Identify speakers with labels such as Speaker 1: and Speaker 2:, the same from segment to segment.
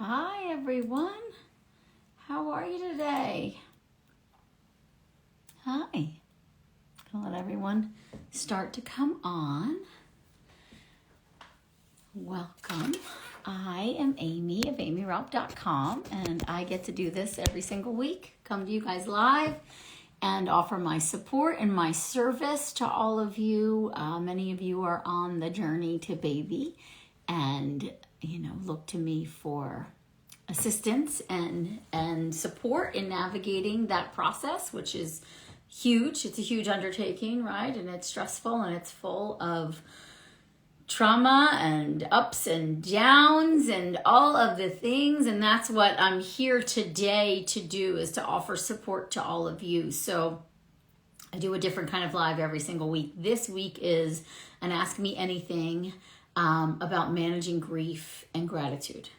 Speaker 1: Hi everyone, how are you today? Hi, gonna let everyone start to come on. Welcome. I am Aimee of AimeeRaupp.com, and I get to do this every single week. Come to you guys live and offer my support and my service to all of you. Many of you are on the journey to baby and look to me for assistance and support in navigating that process, which is huge. It's a huge undertaking, right? And it's stressful and it's full of trauma and ups and downs and all of the things. And that's what I'm here today to do, is to offer support to all of you. So I do a different kind of live every single week. This week is an Ask Me Anything about managing grief and gratitude.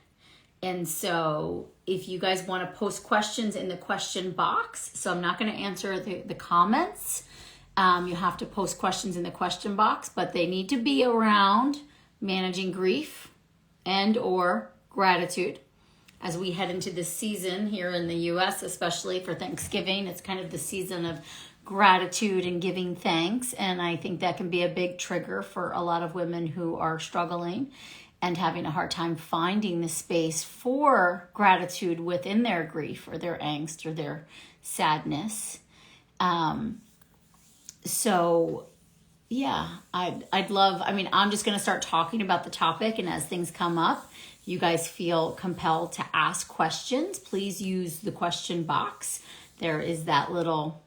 Speaker 1: And so if you guys want to post questions in the question box, so I'm not going to answer the comments. You have to post questions in the question box, but they need to be around managing grief and or gratitude. As we head into this season here in the US, especially for Thanksgiving, it's kind of the season of gratitude and giving thanks. And I think that can be a big trigger for a lot of women who are struggling and having a hard time finding the space for gratitude within their grief or their angst or their sadness. So yeah, I'd love, I'm just going to start talking about the topic, and as things come up, you guys feel compelled to ask questions. Please use the question box. There is that little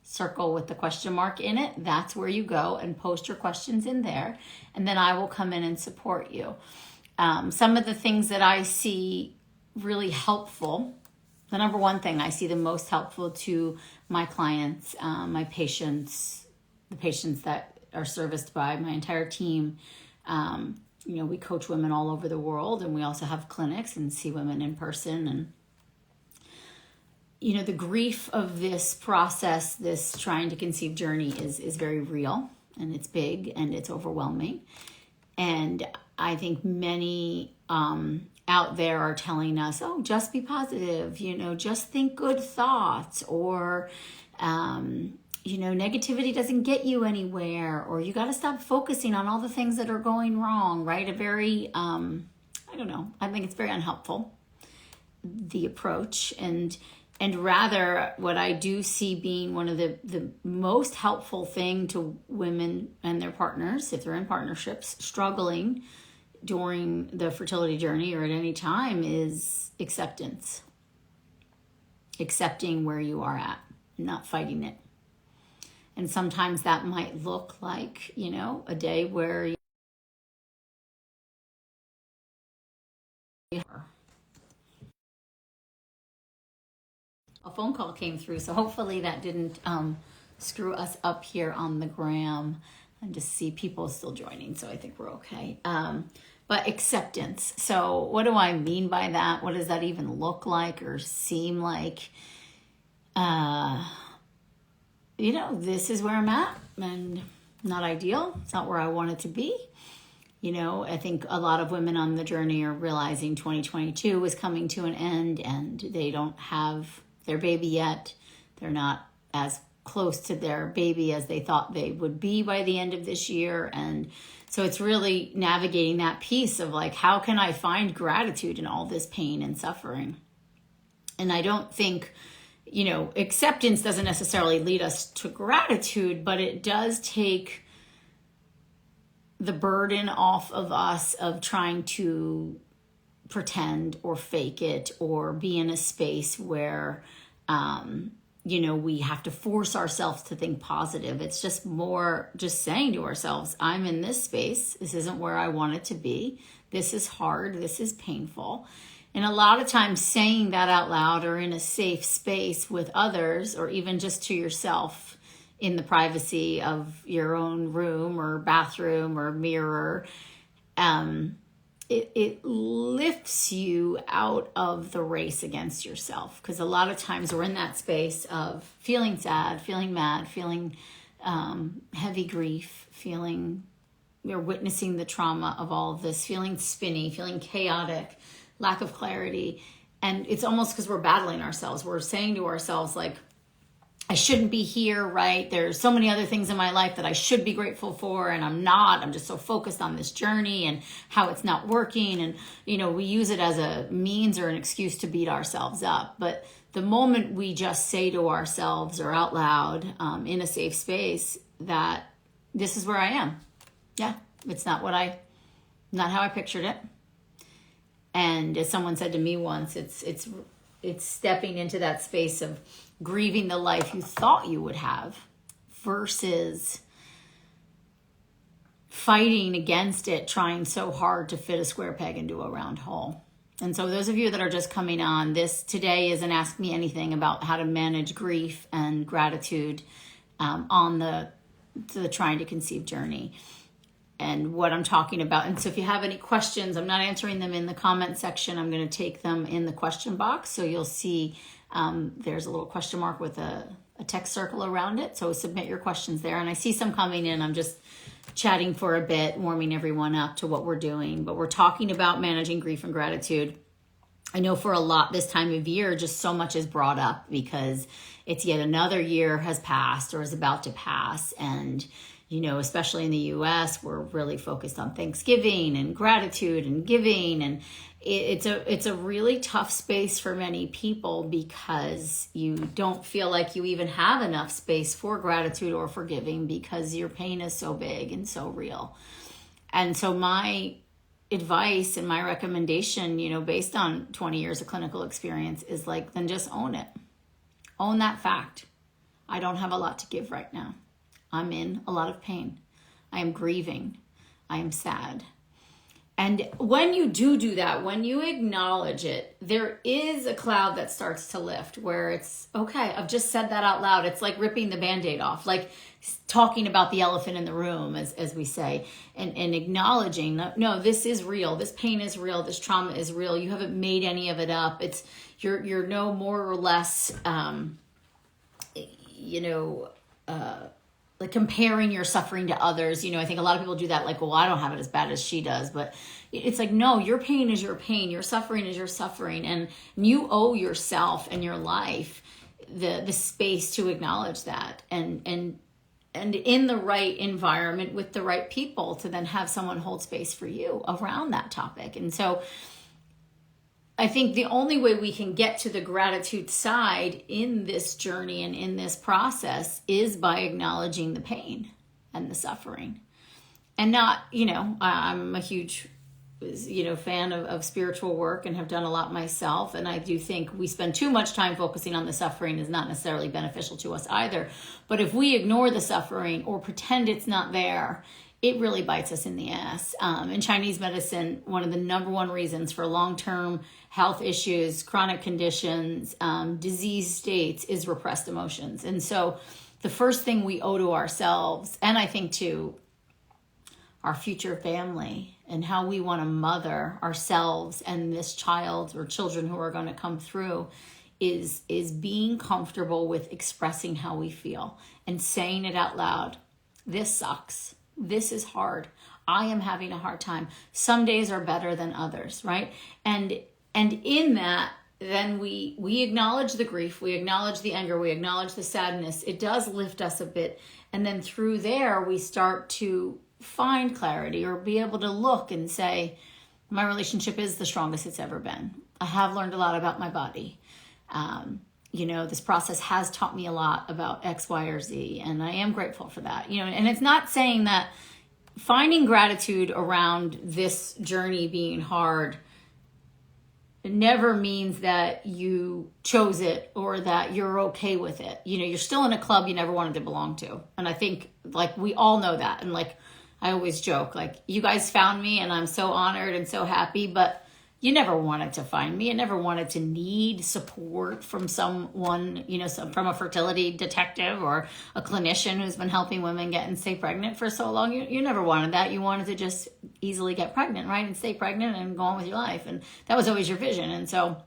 Speaker 1: circle with the question mark in it. That's where you go and post your questions in there, and then I will come in and support you. Some of the things that I see really helpful, the number one thing I see the most helpful to my clients, my patients, the patients that are serviced by my entire team. We coach women all over the world, and we also have clinics and see women in person. And the grief of this process, this trying to conceive journey is very real, and it's big and it's overwhelming. And I think many out there are telling us, oh, just be positive, just think good thoughts, or, negativity doesn't get you anywhere, or you got to stop focusing on all the things that are going wrong, right? A very, I think it's very unhelpful, the approach. And rather, what I do see being one of the most helpful thing to women and their partners, if they're in partnerships, struggling during the fertility journey or at any time, is acceptance. Accepting where you are at, not fighting it. And sometimes that might look like, a day where a phone call came through, so hopefully that didn't screw us up here on the gram. And just see people still joining, so I think we're okay. But acceptance. So what do I mean by that? What does that even look like or seem like? This is where I'm at, and not ideal. It's not where I want it to be. I think a lot of women on the journey are realizing 2022 is coming to an end, and they don't have their baby yet. They're not as close to their baby as they thought they would be by the end of this year. And so it's really navigating that piece of like, how can I find gratitude in all this pain and suffering? And I don't think, acceptance doesn't necessarily lead us to gratitude, but it does take the burden off of us of trying to pretend or fake it or be in a space where, we have to force ourselves to think positive. It's just more just saying to ourselves, I'm in this space. This isn't where I want it to be. This is hard. This is painful. And a lot of times saying that out loud or in a safe space with others, or even just to yourself in the privacy of your own room or bathroom or mirror, it lifts you out of the race against yourself. Because a lot of times we're in that space of feeling sad, feeling mad, feeling heavy grief, feeling we're witnessing the trauma of all of this, feeling spinny, feeling chaotic, lack of clarity. And it's almost because we're battling ourselves. We're saying to ourselves, like, I shouldn't be here, right? There's so many other things in my life that I should be grateful for, and I'm not. I'm just so focused on this journey and how it's not working. And, we use it as a means or an excuse to beat ourselves up. But the moment we just say to ourselves or out loud in a safe space that this is where I am. Yeah, it's not how I pictured it. And as someone said to me once, it's stepping into that space of grieving the life you thought you would have versus fighting against it, trying so hard to fit a square peg into a round hole. And so those of you that are just coming on, this today is an Ask Me Anything about how to manage grief and gratitude on the trying to conceive journey. And what I'm talking about. And so if you have any questions, I'm not answering them in the comment section. I'm going to take them in the question box. So you'll see there's a little question mark with a text circle around it. So submit your questions there. And I see some coming in. I'm just chatting for a bit, warming everyone up to what we're doing. But we're talking about managing grief and gratitude. I know for a lot this time of year, just so much is brought up because it's yet another year has passed or is about to pass. And especially in the U.S., we're really focused on Thanksgiving and gratitude and giving. And it's a really tough space for many people because you don't feel like you even have enough space for gratitude or for giving because your pain is so big and so real. And so my advice and my recommendation, based on 20 years of clinical experience is then just own it. Own that fact. I don't have a lot to give right now. I'm in a lot of pain. I am grieving. I am sad. And when you do that, when you acknowledge it, there is a cloud that starts to lift where it's, okay, I've just said that out loud. It's like ripping the Band-Aid off, like talking about the elephant in the room, as we say, and acknowledging, no, this is real. This pain is real. This trauma is real. You haven't made any of it up. You're no more or less, like comparing your suffering to others. I think a lot of people do that, like, well, I don't have it as bad as she does. But it's like, no, your pain is your pain. Your suffering is your suffering. And you owe yourself and your life the space to acknowledge that. And in the right environment with the right people to then have someone hold space for you around that topic. And so I think the only way we can get to the gratitude side in this journey and in this process is by acknowledging the pain and the suffering. And not, I'm a huge, fan of spiritual work and have done a lot myself. And I do think we spend too much time focusing on the suffering is not necessarily beneficial to us either. But if we ignore the suffering or pretend it's not there, it really bites us in the ass. In Chinese medicine, one of the number one reasons for long-term health issues, chronic conditions, disease states is repressed emotions. And so the first thing we owe to ourselves, and I think to our future family and how we want to mother ourselves and this child or children who are going to come through, is being comfortable with expressing how we feel and saying it out loud. This sucks. This is hard. I am having a hard time. Some days are better than others, right? And in that, then we acknowledge the grief, we acknowledge the anger, we acknowledge the sadness. It does lift us a bit. And then through there, we start to find clarity or be able to look and say, my relationship is the strongest it's ever been. I have learned a lot about my body. This process has taught me a lot about X, Y, or Z, and I am grateful for that. And it's not saying that finding gratitude around this journey being hard never means that you chose it or that you're okay with it. You're still in a club you never wanted to belong to. And I think we all know that. And I always joke, you guys found me and I'm so honored and so happy, but you never wanted to find me. You never wanted to need support from someone, from a fertility detective or a clinician who's been helping women get and stay pregnant for so long. You never wanted that. You wanted to just easily get pregnant, right? And stay pregnant and go on with your life. And that was always your vision. And so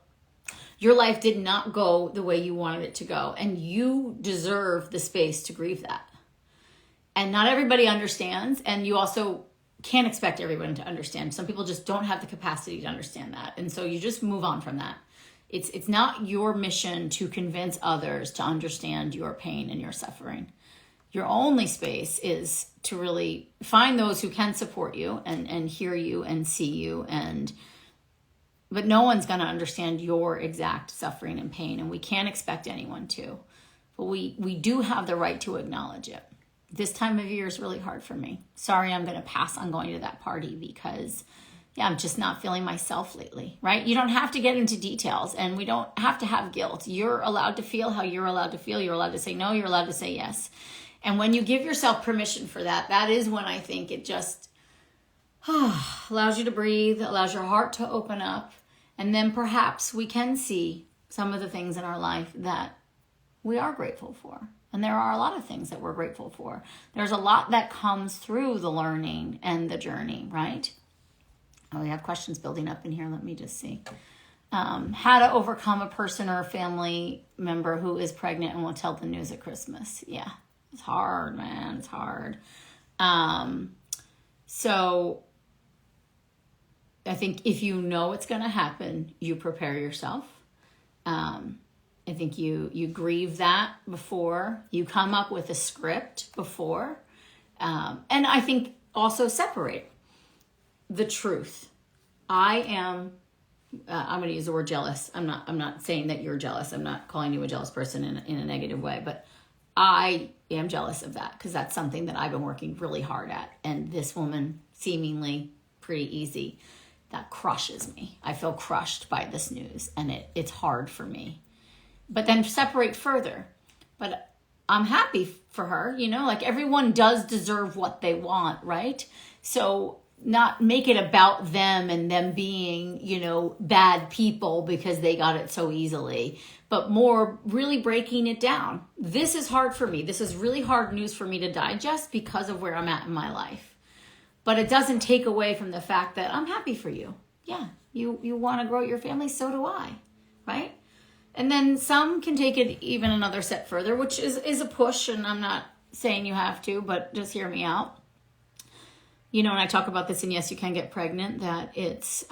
Speaker 1: your life did not go the way you wanted it to go. And you deserve the space to grieve that. And not everybody understands. And you also can't expect everyone to understand. Some people just don't have the capacity to understand that. And so you just move on from that. It's not your mission to convince others to understand your pain and your suffering. Your only space is to really find those who can support you and hear you and see you, but no one's going to understand your exact suffering and pain, and we can't expect anyone to. But we do have the right to acknowledge it. This time of year is really hard for me. Sorry, I'm going to pass on going to that party because, I'm just not feeling myself lately, right? You don't have to get into details, and we don't have to have guilt. You're allowed to feel how you're allowed to feel. You're allowed to say no. You're allowed to say yes. And when you give yourself permission for that, that is when I think it just allows you to breathe, allows your heart to open up, and then perhaps we can see some of the things in our life that we are grateful for. And there are a lot of things that we're grateful for. There's a lot that comes through the learning and the journey, right? Oh, we have questions building up in here. Let me just see. How to overcome a person or a family member who is pregnant and won't tell the news at Christmas. Yeah, it's hard, man. It's hard. So I think if you know it's going to happen, you prepare yourself. I think you grieve that before. You come up with a script before. And I think also separate the truth. I'm going to use the word jealous. I'm not saying that you're jealous. I'm not calling you a jealous person in a negative way, but I am jealous of that because that's something that I've been working really hard at. And this woman, seemingly pretty easy, that crushes me. I feel crushed by this news, and it's hard for me. But then separate further. But I'm happy for her, like everyone does deserve what they want, right? So not make it about them and them being, bad people because they got it so easily, but more really breaking it down. This is hard for me. This is really hard news for me to digest because of where I'm at in my life. But it doesn't take away from the fact that I'm happy for you. Yeah, you want to grow your family, so do I, right? And then some can take it even another step further, which is a push, and I'm not saying you have to, but just hear me out. And I talk about this in Yes, You Can Get Pregnant, that it's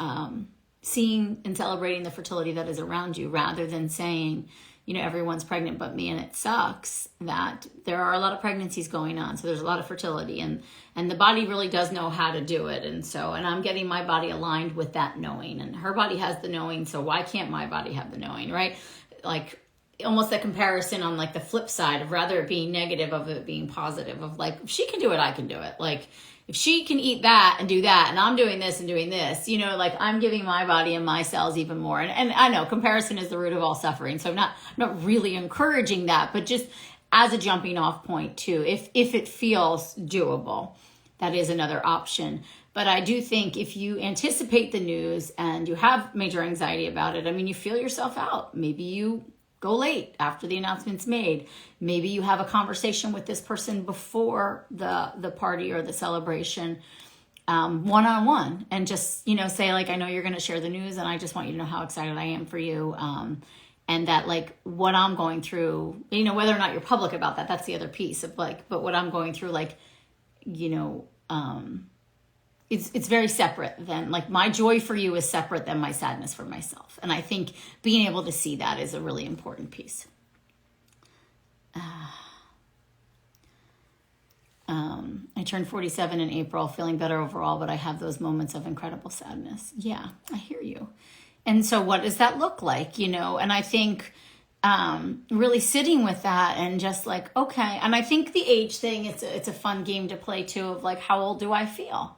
Speaker 1: seeing and celebrating the fertility that is around you rather than saying, everyone's pregnant but me and it sucks, that there are a lot of pregnancies going on. So there's a lot of fertility and the body really does know how to do it. And I'm getting my body aligned with that knowing, and her body has the knowing. So why can't my body have the knowing, right? Like almost that comparison on like the flip side of rather it being negative of it being positive of like, if she can do it, I can do it. Like if she can eat that and do that and I'm doing this and doing this, like I'm giving my body and my cells even more. And I know comparison is the root of all suffering. So I'm not really encouraging that, but just as a jumping off point too, if it feels doable, that is another option. But I do think if you anticipate the news and you have major anxiety about it, you feel yourself out. Maybe you go late after the announcement's made. Maybe you have a conversation with this person before the party or the celebration, one-on-one, and just, say like, I know you're going to share the news and I just want you to know how excited I am for you. And that like what I'm going through, whether or not you're public about that, that's the other piece of like, but what I'm going through, like, it's very separate than like my joy for you is separate than my sadness for myself. And I think being able to see that is a really important piece. I turned 47 in April, feeling better overall, but I have those moments of incredible sadness. Yeah, I hear you. And so what does that look like? And I think really sitting with that and just like, okay. And I think the age thing, it's a fun game to play too of like, how old do I feel?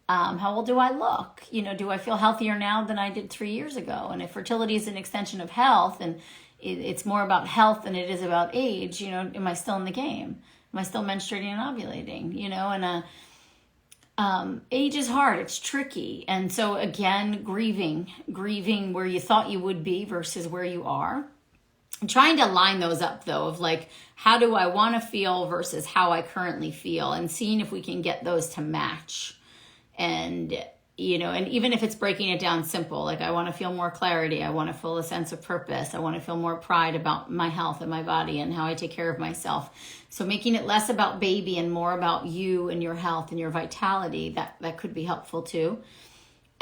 Speaker 1: How old do I look? Do I feel healthier now than I did 3 years ago? And if fertility is an extension of health and it's more about health than it is about age, am I still in the game? Am I still menstruating and ovulating? And age is hard. It's tricky. And so again, grieving where you thought you would be versus where you are. I'm trying to line those up though of like, how do I want to feel versus how I currently feel, and seeing if we can get those to match. And and even if it's breaking it down simple, like I want to feel more clarity. I want to feel a sense of purpose. I want to feel more pride about my health and my body and how I take care of myself. So making it less about baby and more about you and your health and your vitality, that could be helpful too.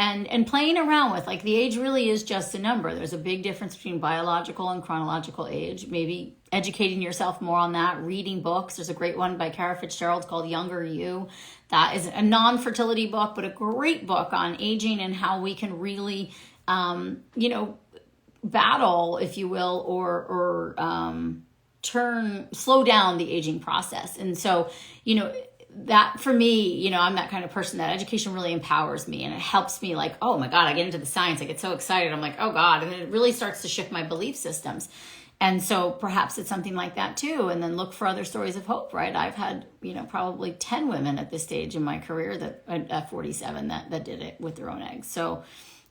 Speaker 1: And playing around with, like, the age really is just a number. There's a big difference between biological and chronological age. Maybe educating yourself more on that, reading books. There's a great one by Kara Fitzgerald called Younger You. That is a non-fertility book, but a great book on aging and how we can really, battle, if you will, or slow down the aging process. And so, that for me, I'm that kind of person that education really empowers me, and it helps me, like, oh my God, I get into the science. I get so excited. I'm like, oh God. And then it really starts to shift my belief systems. And so perhaps it's something like that too. And then look for other stories of hope, right? I've had, probably 10 women at this stage in my career that at 47 that did it with their own eggs. So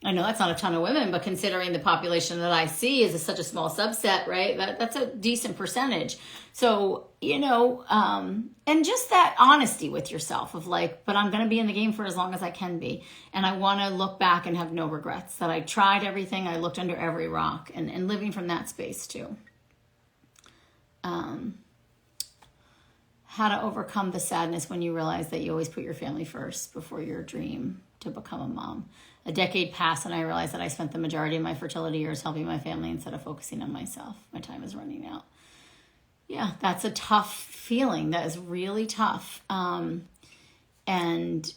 Speaker 1: I know that's not a ton of women, but considering the population that I see is such a small subset, right? That's a decent percentage. So, and just that honesty with yourself of like, but I'm going to be in the game for as long as I can be. And I want to look back and have no regrets that I tried everything. I looked under every rock, and living from that space too. How to overcome the sadness when you realize that you always put your family first before your dream to become a mom. A decade passed and I realized that I spent the majority of my fertility years helping my family instead of focusing on myself. My time is running out. Yeah, that's a tough feeling. That is really tough. And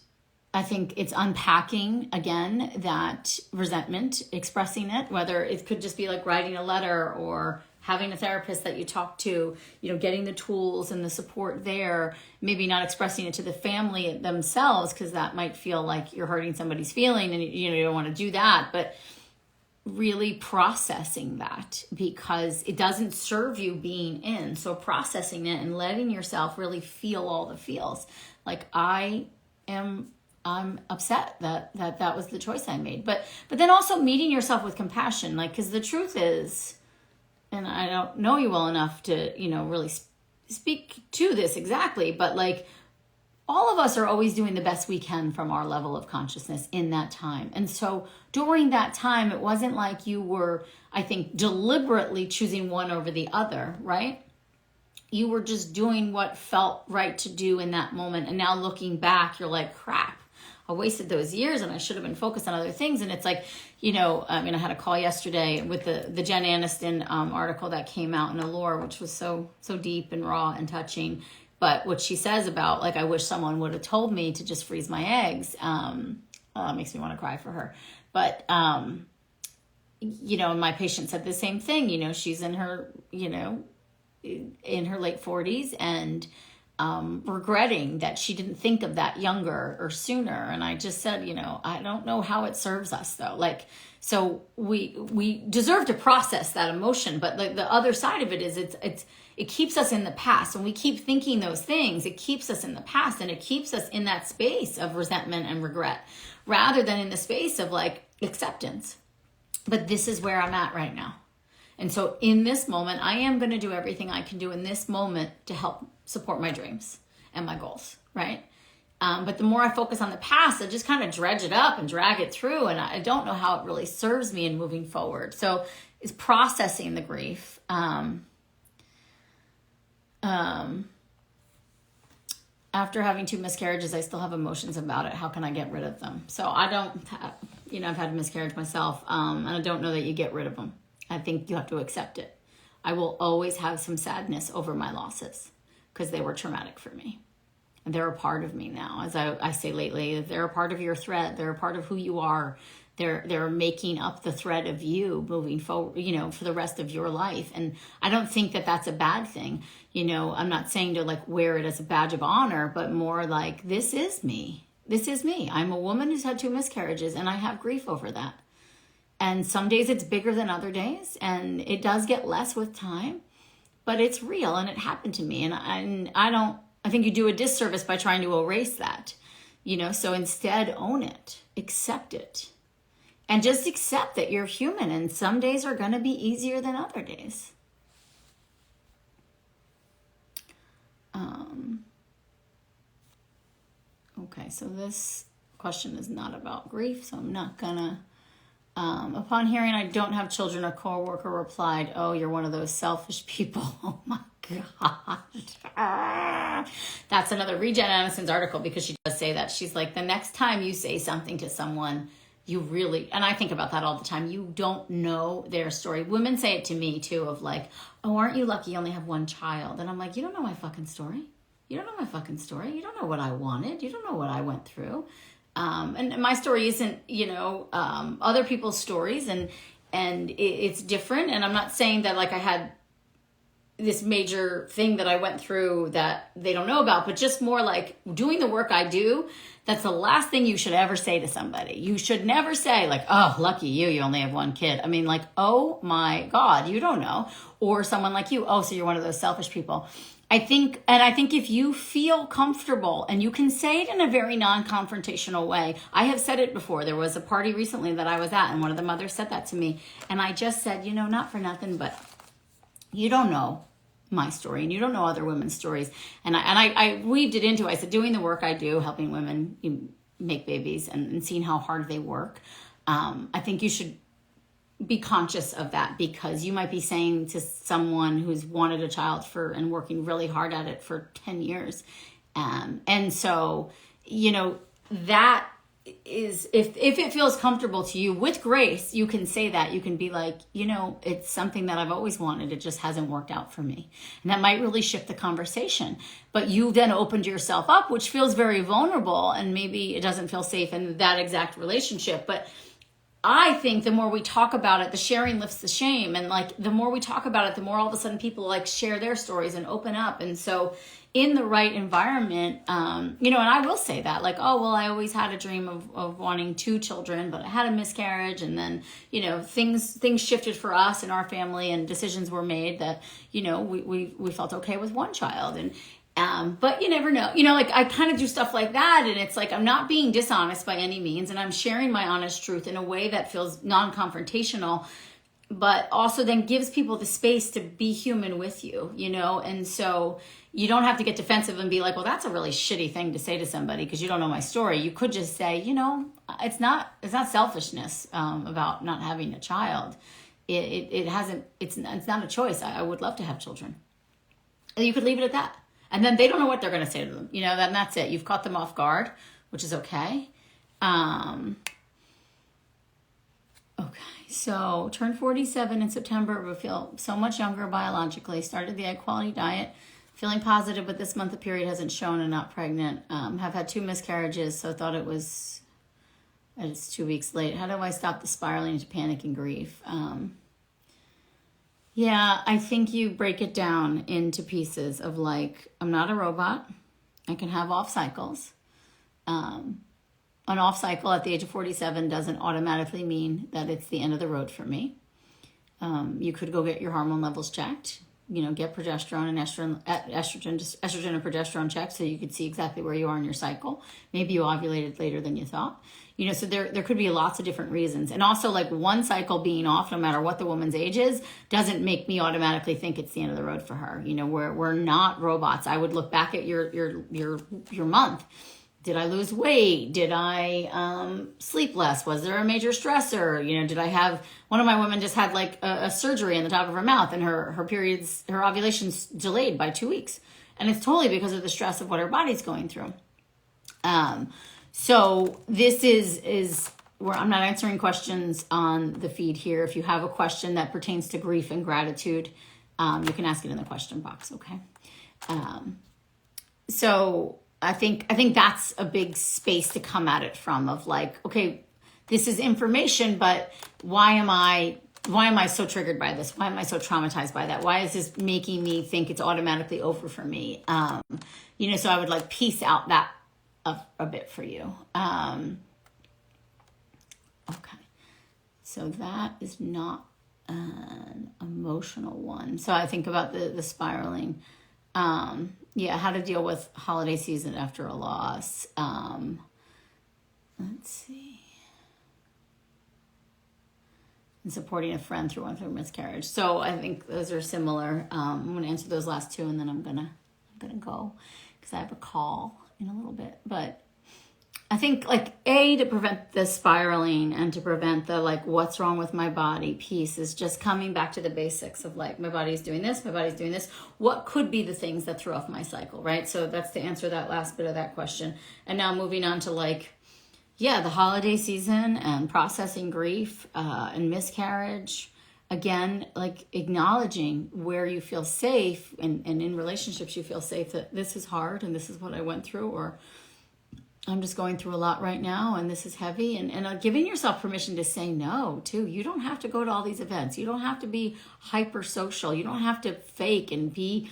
Speaker 1: I think it's unpacking, again, that resentment, expressing it, whether it could just be like writing a letter or having a therapist that you talk to, getting the tools and the support there, maybe not expressing it to the family themselves, because that might feel like you're hurting somebody's feeling and you don't want to do that, but really processing that because it doesn't serve you being in. So processing it and letting yourself really feel all the feels. Like I'm upset that was the choice I made. But then also meeting yourself with compassion, like, because the truth is, and I don't know you well enough to, really speak to this exactly, but like all of us are always doing the best we can from our level of consciousness in that time. And so during that time, it wasn't like you were, I think, deliberately choosing one over the other, right? You were just doing what felt right to do in that moment. And now looking back, you're like, crap, I wasted those years and I should have been focused on other things. And it's like, I had a call yesterday with the Jen Aniston article that came out in Allure, which was so deep and raw and touching. But what she says about, like, I wish someone would have told me to just freeze my eggs, makes me want to cry for her. But, and my patient said the same thing. She's in her, in her late 40s and regretting that she didn't think of that younger or sooner. And I just said, I don't know how it serves us though. Like, so we deserve to process that emotion, but the other side of it is it keeps us in the past. When we keep thinking those things, it keeps us in the past and it keeps us in that space of resentment and regret rather than in the space of like acceptance. But this is where I'm at right now. And so in this moment, I am going to do everything I can do in this moment to help support my dreams and my goals, right? But the more I focus on the past, I just kind of dredge it up and drag it through. And I don't know how it really serves me in moving forward. So it's processing the grief. After having 2 miscarriages, I still have emotions about it. How can I get rid of them? So I don't, I've had a miscarriage myself, and I don't know that you get rid of them. I think you have to accept it. I will always have some sadness over my losses because they were traumatic for me. And they're a part of me now. As I say lately, they're a part of your thread. They're a part of who you are. They're making up the thread of you moving forward, for the rest of your life. And I don't think that that's a bad thing. I'm not saying to like wear it as a badge of honor, but more like, this is me. This is me. I'm a woman who's had 2 miscarriages and I have grief over that. And some days it's bigger than other days and it does get less with time, but it's real and it happened to me. And I think you do a disservice by trying to erase that, so instead own it, accept it. And just accept that you're human and some days are going to be easier than other days. Okay, so this question is not about grief, so I'm not gonna. Upon hearing I don't have children, a coworker replied, "Oh, you're one of those selfish people." Oh my God. That's another Regen Aniston's article, because she does say that. She's like, the next time you say something to someone, you really, and I think about that all the time, you don't know their story. Women say it to me too, of like, "Oh, aren't you lucky you only have one child?" And I'm like, you don't know my fucking story. You don't know my fucking story. You don't know what I wanted. You don't know what I went through. And my story isn't, other people's stories, and it's different. And I'm not saying that like I had this major thing that I went through that they don't know about, but just more like doing the work I do. That's the last thing you should ever say to somebody. You should never say like, "Oh, lucky you only have one kid." I mean, like, oh my God, you don't know. Or someone like you, "Oh, so you're one of those selfish people." I think if you feel comfortable and you can say it in a very non-confrontational way. I have said it before. There was a party recently that I was at, and one of the mothers said that to me. And I just said, not for nothing, but you don't know my story, and you don't know other women's stories. And I weaved it into, I said, doing the work I do, helping women make babies and seeing how hard they work. I think you should be conscious of that, because you might be saying to someone who's wanted a child and working really hard at it for 10 years. And so, that is, if it feels comfortable to you, with grace, you can say that. You can be like, it's something that I've always wanted. It just hasn't worked out for me. And that might really shift the conversation. But you then opened yourself up, which feels very vulnerable. And maybe it doesn't feel safe in that exact relationship. But I think the more we talk about it, the sharing lifts the shame. And like, the more we talk about it, the more all of a sudden people like share their stories and open up. And so in the right environment, and I will say that, like, "Oh, well, I always had a dream of wanting 2 children, but I had a miscarriage." And then, things shifted for us in our family, and decisions were made that, we felt okay with 1 child. But you never know, like I kind of do stuff like that. And it's like, I'm not being dishonest by any means. And I'm sharing my honest truth in a way that feels non-confrontational, but also then gives people the space to be human with you, And so you don't have to get defensive and be like, "Well, that's a really shitty thing to say to somebody because you don't know my story." You could just say, it's not selfishness about not having a child. It's not a choice. I would love to have children. And you could leave it at that. And then they don't know what they're going to say to them. Then that's it. You've caught them off guard, which is okay. Okay. So turned 47 in September, but feel so much younger biologically. Started the egg quality diet. Feeling positive, but this month the period hasn't shown and not pregnant. Have had 2 miscarriages, so thought it's 2 weeks late. How do I stop the spiraling into panic and grief? Yeah, I think you break it down into pieces of like, I'm not a robot. I can have off cycles. An off cycle at the age of 47 doesn't automatically mean that it's the end of the road for me. You could go get your hormone levels checked. Get progesterone and estrogen and progesterone checked, so you could see exactly where you are in your cycle. Maybe you ovulated later than you thought. So there could be lots of different reasons. And also, like, 1 cycle being off, no matter what the woman's age is, doesn't make me automatically think it's the end of the road for her. We're not robots. I would look back at your month. Did I lose weight? Did I sleep less? Was there a major stressor? Did I have, one of my women just had like a surgery in the top of her mouth, and her ovulation's delayed by 2 weeks. And it's totally because of the stress of what her body's going through. So this is where I'm not answering questions on the feed here. If you have a question that pertains to grief and gratitude, you can ask it in the question box. Okay. So I think that's a big space to come at it from, of like, okay, this is information, but why am I so triggered by this? Why am I so traumatized by that? Why is this making me think it's automatically over for me? So I would like piece out that a bit for you. Okay. So that is not an emotional one. So I think about the spiraling. How to deal with holiday season after a loss. Let's see. And supporting a friend through miscarriage. So I think those are similar. I'm going to answer those last 2, and then I'm gonna go because I have a call in a little bit. But I think like to prevent the spiraling and to prevent the like what's wrong with my body piece is just coming back to the basics of like my body's doing this, my body's doing this. What could be the things that throw off my cycle, right? So that's to answer that last bit of that question. And now moving on to like, yeah, the holiday season and processing grief and miscarriage. Again, like acknowledging where you feel safe and in relationships you feel safe that this is hard and this is what I went through, or I'm just going through a lot right now and this is heavy, and giving yourself permission to say no too. You don't have to go to all these events. You don't have to be hyper social. You don't have to fake and be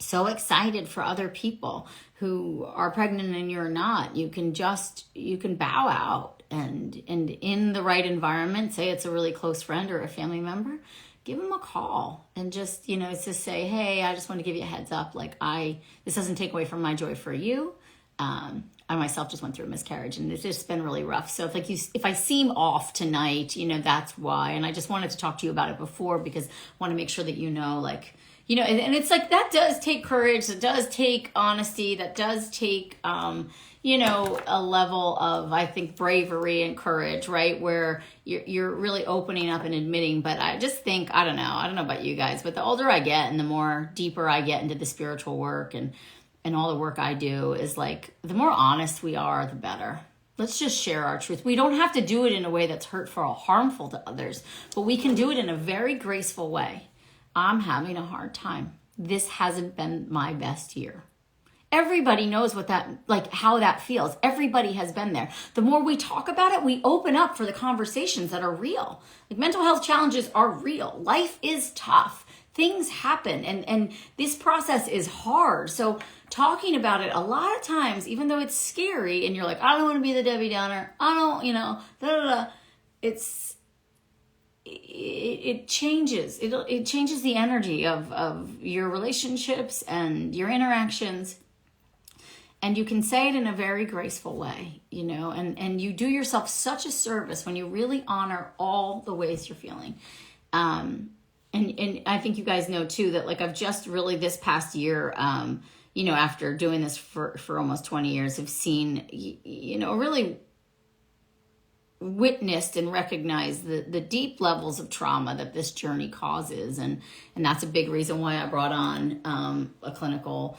Speaker 1: so excited for other people who are pregnant and you're not. You can bow out and in the right environment, say it's a really close friend or a family member, give them a call and just, just say, hey, I just want to give you a heads up. Like this doesn't take away from my joy for you. I myself just went through a miscarriage and it's just been really rough. So if I seem off tonight, that's why. And I just wanted to talk to you about it before because I want to make sure that and it's like that does take courage, that does take honesty, that does take, a level of, I think, bravery and courage, right? Where you're really opening up and admitting. But I just think, I don't know about you guys, but the older I get and the more deeper I get into the spiritual work and all the work I do is like, the more honest we are, the better. Let's just share our truth. We don't have to do it in a way that's hurtful or harmful to others, but we can do it in a very graceful way. I'm having a hard time. This hasn't been my best year. Everybody knows how that feels. Everybody has been there. The more we talk about it, we open up for the conversations that are real. Like mental health challenges are real. Life is tough. Things happen and this process is hard. So talking about it a lot of times, even though it's scary and you're like, I don't want to be the Debbie Downer. I don't, it changes. It changes the energy of your relationships and your interactions. And you can say it in a very graceful way, and you do yourself such a service when you really honor all the ways you're feeling. And I think you guys know too that like I've just really this past year, after doing this for almost 20 years, have seen, really witnessed and recognized the deep levels of trauma that this journey causes. And that's a big reason why I brought on a clinical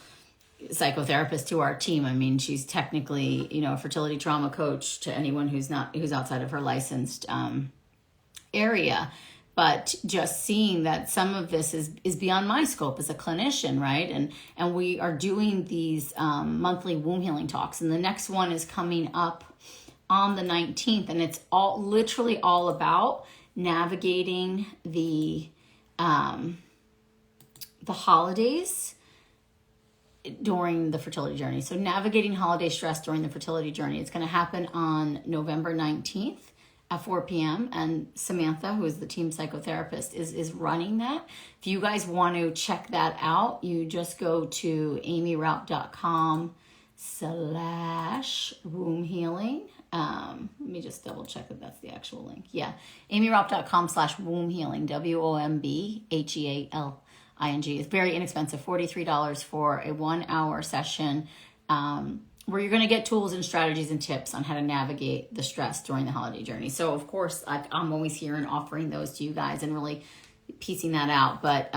Speaker 1: psychotherapist to our team. I mean, she's technically, a fertility trauma coach to anyone who's outside of her licensed area. But just seeing that some of this is beyond my scope as a clinician, right? And we are doing these monthly womb healing talks. And the next one is coming up on the 19th. And it's literally all about navigating the holidays during the fertility journey. So navigating holiday stress during the fertility journey. It's going to happen on November 19th. At 4 p.m. And Samantha, who is the team psychotherapist, is running that. If you guys want to check that out, you just go to AimeeRaupp.com/womb healing. Let me just double check if that's the actual link. Yeah, AimeeRaupp.com/womb healing, WOMBHEALING. It's very inexpensive, $43 for a 1-hour session. Where you're going to get tools and strategies and tips on how to navigate the stress during the holiday journey. So, of course, I'm always here and offering those to you guys and really piecing that out. But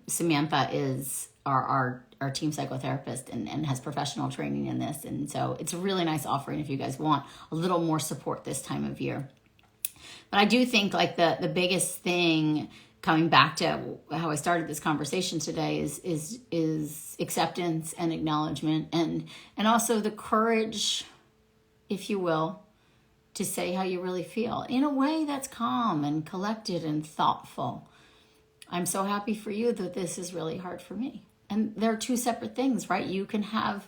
Speaker 1: Samantha is our team psychotherapist and has professional training in this. And so it's a really nice offering if you guys want a little more support this time of year. But I do think like the biggest thing, coming back to how I started this conversation today, is acceptance and acknowledgement and also the courage, if you will, to say how you really feel in a way that's calm and collected and thoughtful. I'm so happy for you that this is really hard for me. And they're two separate things, right? You can have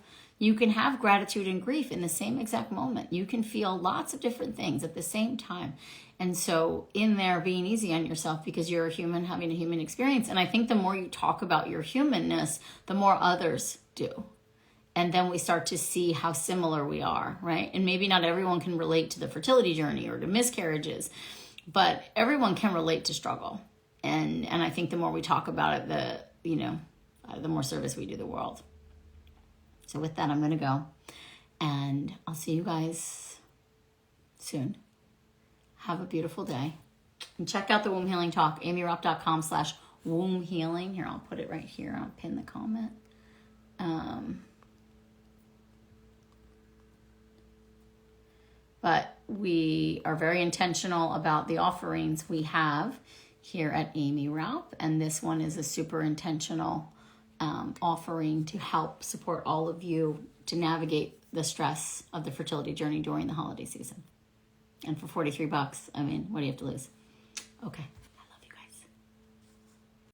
Speaker 1: gratitude and grief in the same exact moment. You can feel lots of different things at the same time. And so in there, being easy on yourself because you're a human having a human experience. And I think the more you talk about your humanness, the more others do. And then we start to see how similar we are, right? And maybe not everyone can relate to the fertility journey or to miscarriages, but everyone can relate to struggle. And I think the more we talk about it, the more service we do the world. So with that, I'm going to go. And I'll see you guys soon. Have a beautiful day. And check out the Womb Healing Talk, aimeeraupp.com/womb healing. Here, I'll put it right here. I'll pin the comment. But we are very intentional about the offerings we have here at Aimee Raupp. And this one is a super intentional offering to help support all of you to navigate the stress of the fertility journey during the holiday season. And for $43, I mean, what do you have to lose? Okay.